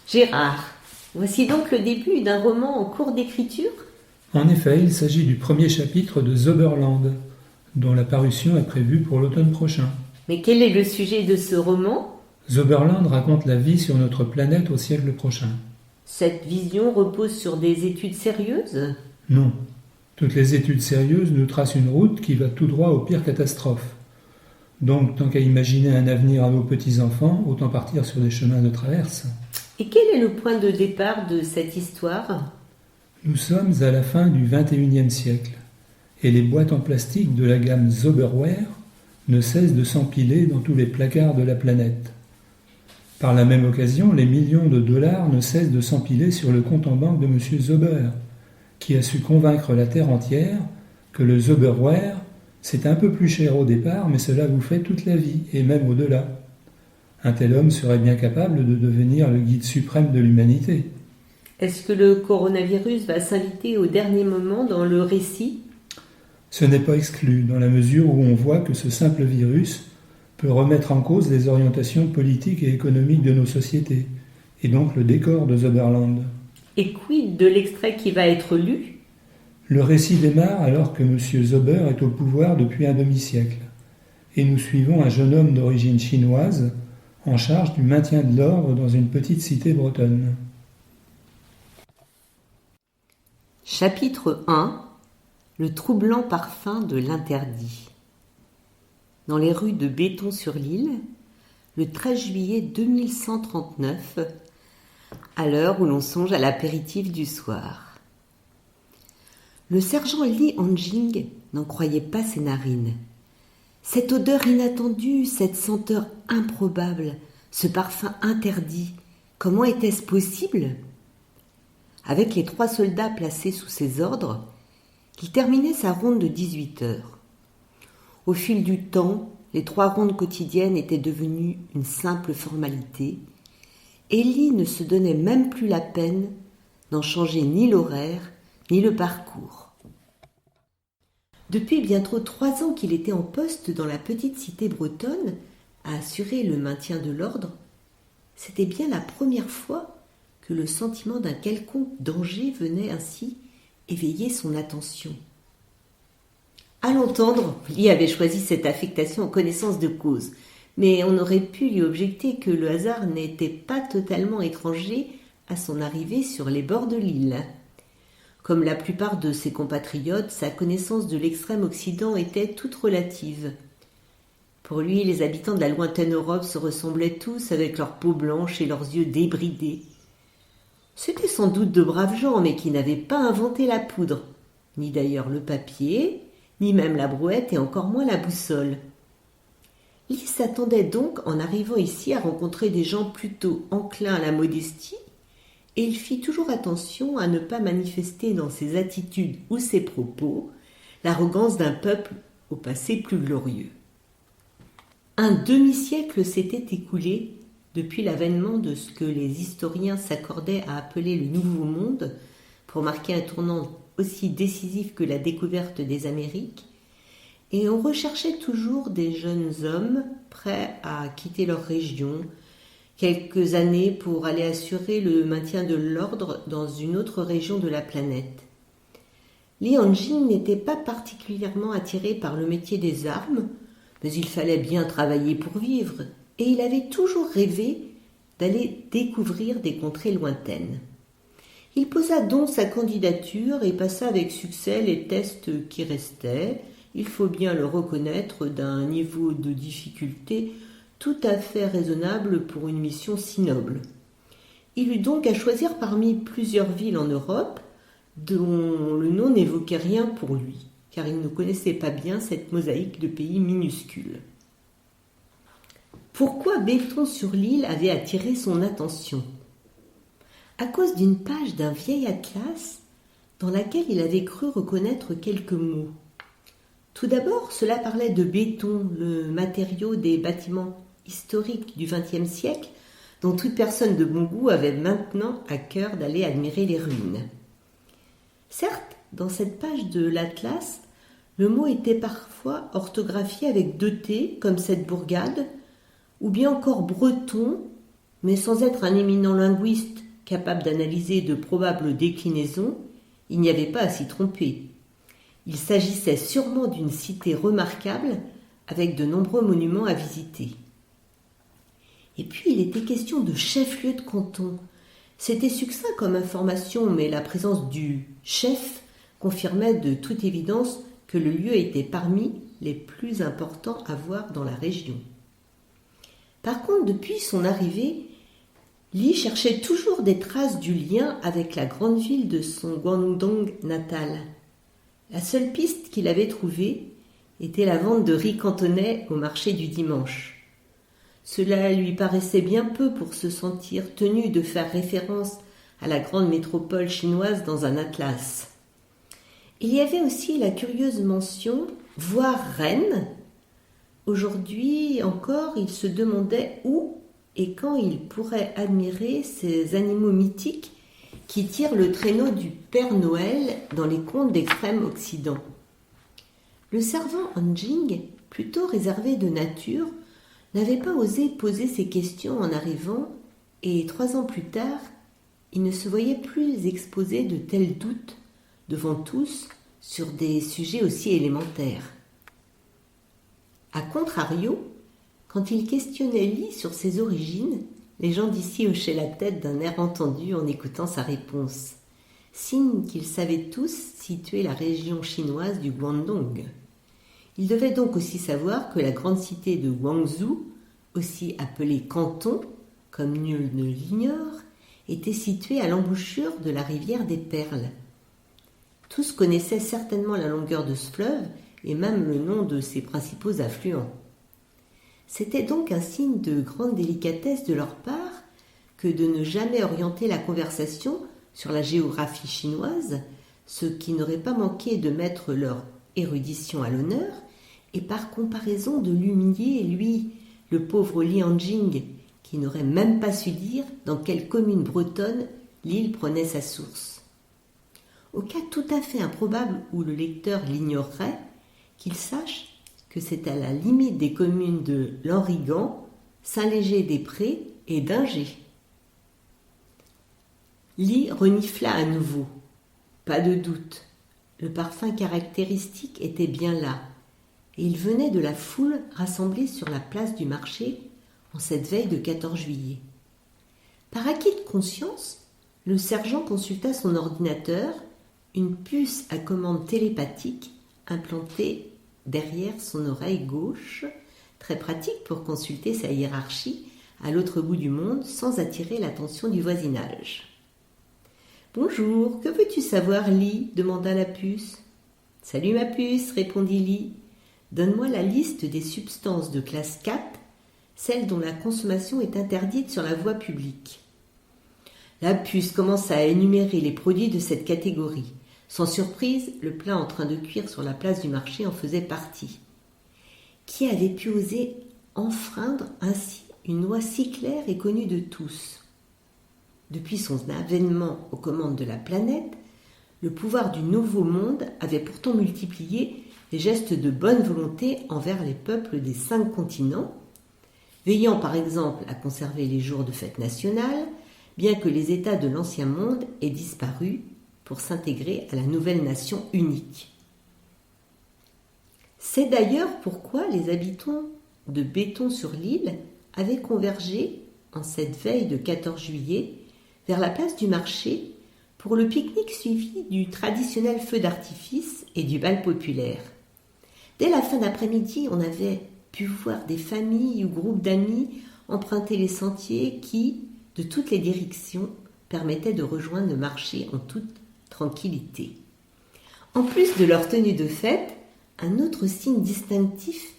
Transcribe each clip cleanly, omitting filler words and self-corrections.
Gérard, voici donc le début d'un roman en cours d'écriture? En effet, il s'agit du premier chapitre de Zauberland, dont la parution est prévue pour l'automne prochain. Mais quel est le sujet de ce roman? Zauberland raconte la vie sur notre planète au siècle prochain. Cette vision repose sur des études sérieuses? Non. Toutes les études sérieuses nous tracent une route qui va tout droit aux pires catastrophes. Donc, tant qu'à imaginer un avenir à nos petits-enfants, autant partir sur des chemins de traverse. Et quel est le point de départ de cette histoire? Nous sommes à la fin du XXIe siècle, et les boîtes en plastique de la gamme Zauberware ne cessent de s'empiler dans tous les placards de la planète. Par la même occasion, les millions de dollars ne cessent de s'empiler sur le compte en banque de M. Zauber, qui a su convaincre la Terre entière que le Zauberware, c'est un peu plus cher au départ, mais cela vous fait toute la vie, et même au-delà. Un tel homme serait bien capable de devenir le guide suprême de l'humanité. Est-ce que le coronavirus va s'inviter au dernier moment dans le récit? Ce n'est pas exclu, dans la mesure où on voit que ce simple virus peut remettre en cause les orientations politiques et économiques de nos sociétés, et donc le décor de Zauberland. Et quid de l'extrait qui va être lu? Le récit démarre alors que M. Zauber est au pouvoir depuis un demi-siècle, et nous suivons un jeune homme d'origine chinoise en charge du maintien de l'ordre dans une petite cité bretonne. Chapitre 1. Le troublant parfum de l'interdit. Dans les rues de Béton-sur-l'Île, le 13 juillet 2139, à l'heure où l'on songe à l'apéritif du soir. Le sergent Li Hanjing n'en croyait pas ses narines. Cette odeur inattendue, cette senteur improbable, ce parfum interdit, comment était-ce possible? Avec les 3 soldats placés sous ses ordres, il terminait sa ronde de 18 heures. Au fil du temps, les 3 rondes quotidiennes étaient devenues une simple formalité, et Li ne se donnait même plus la peine d'en changer ni l'horaire, ni le parcours. Depuis bientôt 3 ans qu'il était en poste dans la petite cité bretonne, à assurer le maintien de l'ordre, c'était bien la première fois que le sentiment d'un quelconque danger venait ainsi éveiller son attention. À l'entendre, Li avait choisi cette affectation en connaissance de cause, mais on aurait pu lui objecter que le hasard n'était pas totalement étranger à son arrivée sur les bords de l'île. Comme la plupart de ses compatriotes, sa connaissance de l'extrême Occident était toute relative. Pour lui, les habitants de la lointaine Europe se ressemblaient tous avec leurs peaux blanches et leurs yeux débridés. C'étaient sans doute de braves gens, mais qui n'avaient pas inventé la poudre, ni d'ailleurs le papier, ni même la brouette et encore moins la boussole. Li s'attendait donc, en arrivant ici, à rencontrer des gens plutôt enclins à la modestie, et il fit toujours attention à ne pas manifester dans ses attitudes ou ses propos l'arrogance d'un peuple au passé plus glorieux. Un demi-siècle s'était écoulé depuis l'avènement de ce que les historiens s'accordaient à appeler le Nouveau Monde, pour marquer un tournant aussi décisif que la découverte des Amériques, et on recherchait toujours des jeunes hommes prêts à quitter leur région, quelques années pour aller assurer le maintien de l'ordre dans une autre région de la planète. Li Hanjing n'était pas particulièrement attiré par le métier des armes, mais il fallait bien travailler pour vivre, et il avait toujours rêvé d'aller découvrir des contrées lointaines. Il posa donc sa candidature et passa avec succès les tests qui restaient, il faut bien le reconnaître, d'un niveau de difficulté tout à fait raisonnable pour une mission si noble. Il eut donc à choisir parmi plusieurs villes en Europe, dont le nom n'évoquait rien pour lui, car il ne connaissait pas bien cette mosaïque de pays minuscules. Pourquoi Béton-sur-l'Île avait attiré son attention? À cause d'une page d'un vieil atlas dans laquelle il avait cru reconnaître quelques mots. Tout d'abord, cela parlait de béton, le matériau des bâtiments historiques du XXe siècle, dont toute personne de bon goût avait maintenant à cœur d'aller admirer les ruines. Certes, dans cette page de l'atlas, le mot était parfois orthographié avec 2 T, comme cette bourgade, ou bien encore breton, mais sans être un éminent linguiste capable d'analyser de probables déclinaisons, il n'y avait pas à s'y tromper. Il s'agissait sûrement d'une cité remarquable avec de nombreux monuments à visiter. Et puis il était question de chef-lieu de canton. C'était succinct comme information, mais la présence du chef confirmait de toute évidence que le lieu était parmi les plus importants à voir dans la région. Par contre, depuis son arrivée, Li cherchait toujours des traces du lien avec la grande ville de son Guangdong natal. La seule piste qu'il avait trouvée était la vente de riz cantonais au marché du dimanche. Cela lui paraissait bien peu pour se sentir tenu de faire référence à la grande métropole chinoise dans un atlas. Il y avait aussi la curieuse mention « voir Rennes ». Aujourd'hui encore, il se demandait où et quand il pourrait admirer ces animaux mythiques qui tirent le traîneau du Père Noël dans les contes d'Extrême Occident. Le servant Anjing, plutôt réservé de nature, n'avait pas osé poser ces questions en arrivant, et 3 ans plus tard, il ne se voyait plus exposer de tels doutes devant tous sur des sujets aussi élémentaires. A contrario, quand il questionnait Li sur ses origines, les gens d'ici hochaient la tête d'un air entendu en écoutant sa réponse, signe qu'ils savaient tous situer la région chinoise du Guangdong. Ils devaient donc aussi savoir que la grande cité de Guangzhou, aussi appelée Canton, comme nul ne l'ignore, était située à l'embouchure de la rivière des Perles. Tous connaissaient certainement la longueur de ce fleuve et même le nom de ses principaux affluents. C'était donc un signe de grande délicatesse de leur part que de ne jamais orienter la conversation sur la géographie chinoise, ce qui n'aurait pas manqué de mettre leur érudition à l'honneur, et par comparaison de l'humilier, lui, le pauvre Li Anjing, qui n'aurait même pas su dire dans quelle commune bretonne l'île prenait sa source. Au cas tout à fait improbable où le lecteur l'ignorerait, qu'il sache que c'est à la limite des communes de Lanrigan, Saint-Léger-des-Prés et d'Ingers. Li renifla à nouveau. Pas de doute, le parfum caractéristique était bien là, et il venait de la foule rassemblée sur la place du marché en cette veille de 14 juillet. Par acquis de conscience, le sergent consulta son ordinateur, une puce à commande télépathique implantée derrière son oreille gauche, très pratique pour consulter sa hiérarchie à l'autre bout du monde sans attirer l'attention du voisinage. « Bonjour, que veux-tu savoir, Li ?» demanda la puce. « Salut ma puce, répondit Li. Donne-moi la liste des substances de classe 4, celles dont la consommation est interdite sur la voie publique. » La puce commença à énumérer les produits de cette catégorie. Sans surprise, le plat en train de cuire sur la place du marché en faisait partie. Qui avait pu oser enfreindre ainsi une loi si claire et connue de tous ? Depuis son avènement aux commandes de la planète, le pouvoir du Nouveau Monde avait pourtant multiplié les gestes de bonne volonté envers les peuples des 5 continents, veillant par exemple à conserver les jours de fête nationale, bien que les États de l'Ancien Monde aient disparu pour s'intégrer à la nouvelle nation unique. C'est d'ailleurs pourquoi les habitants de Béton-sur-l'Île avaient convergé, en cette veille de 14 juillet, vers la place du marché pour le pique-nique suivi du traditionnel feu d'artifice et du bal populaire. Dès la fin d'après-midi, on avait pu voir des familles ou groupes d'amis emprunter les sentiers qui, de toutes les directions, permettaient de rejoindre le marché en toute tranquillité. En plus de leur tenue de fête, un autre signe distinctif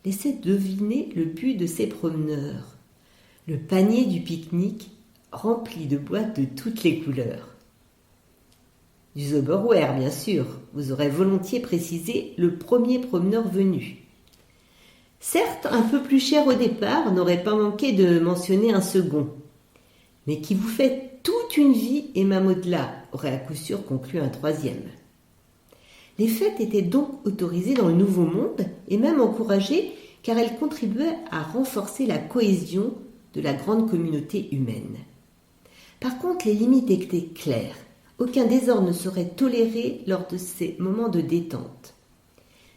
laissait deviner le but de ces promeneurs. Le panier du pique-nique rempli de boîtes de toutes les couleurs. Du Zauberware, bien sûr, vous aurez volontiers précisé le premier promeneur venu. Certes, un peu plus cher au départ, on n'aurait pas manqué de mentionner un second, mais qui vous fait toute une vie et même au-delà, aurait à coup sûr conclu un troisième. Les fêtes étaient donc autorisées dans le Nouveau Monde et même encouragées car elles contribuaient à renforcer la cohésion de la grande communauté humaine. Par contre, les limites étaient claires. Aucun désordre ne serait toléré lors de ces moments de détente.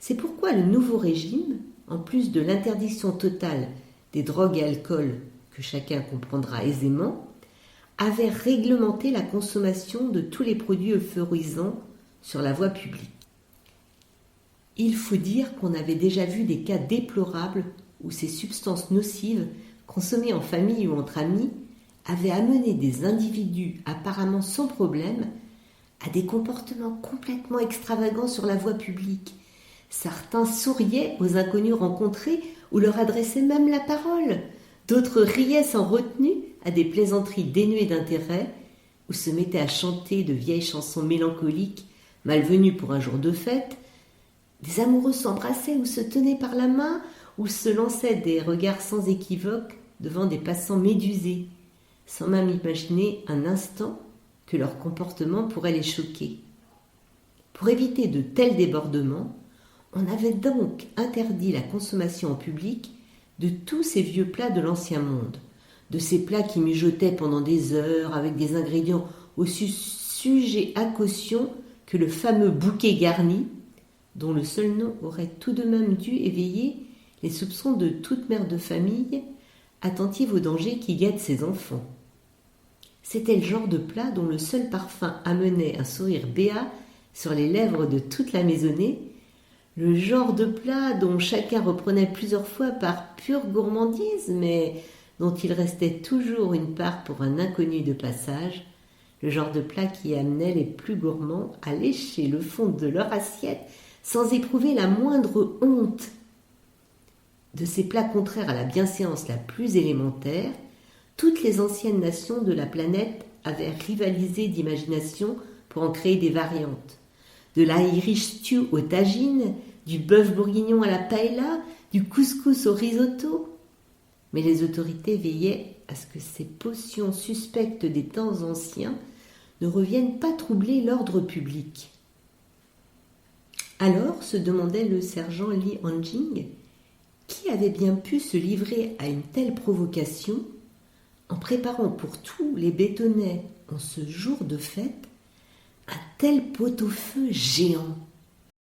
C'est pourquoi le nouveau régime, en plus de l'interdiction totale des drogues et alcool que chacun comprendra aisément, avait réglementé la consommation de tous les produits euphorisants sur la voie publique. Il faut dire qu'on avait déjà vu des cas déplorables où ces substances nocives, consommées en famille ou entre amis, avaient amené des individus apparemment sans problème à des comportements complètement extravagants sur la voie publique. Certains souriaient aux inconnus rencontrés ou leur adressaient même la parole. D'autres riaient sans retenue à des plaisanteries dénuées d'intérêt ou se mettaient à chanter de vieilles chansons mélancoliques malvenues pour un jour de fête. Des amoureux s'embrassaient ou se tenaient par la main ou se lançaient des regards sans équivoque devant des passants médusés, sans même imaginer un instant que leur comportement pourrait les choquer. Pour éviter de tels débordements, on avait donc interdit la consommation en public de tous ces vieux plats de l'ancien monde, de ces plats qui mijotaient pendant des heures avec des ingrédients aussi sujets à caution que le fameux bouquet garni, dont le seul nom aurait tout de même dû éveiller les soupçons de toute mère de famille attentive aux dangers qui guettent ses enfants. C'était le genre de plat dont le seul parfum amenait un sourire béat sur les lèvres de toute la maisonnée, le genre de plat dont chacun reprenait plusieurs fois par pure gourmandise, mais dont il restait toujours une part pour un inconnu de passage, le genre de plat qui amenait les plus gourmands à lécher le fond de leur assiette sans éprouver la moindre honte. De ces plats contraires à la bienséance la plus élémentaire, toutes les anciennes nations de la planète avaient rivalisé d'imagination pour en créer des variantes. De l'Irish stew au tagine, du bœuf bourguignon à la paella, du couscous au risotto. Mais les autorités veillaient à ce que ces potions suspectes des temps anciens ne reviennent pas troubler l'ordre public. Alors, se demandait le sergent Li Hanjing, qui avait bien pu se livrer à une telle provocation en préparant pour tous les bétonnais en ce jour de fête un tel pot-au-feu géant.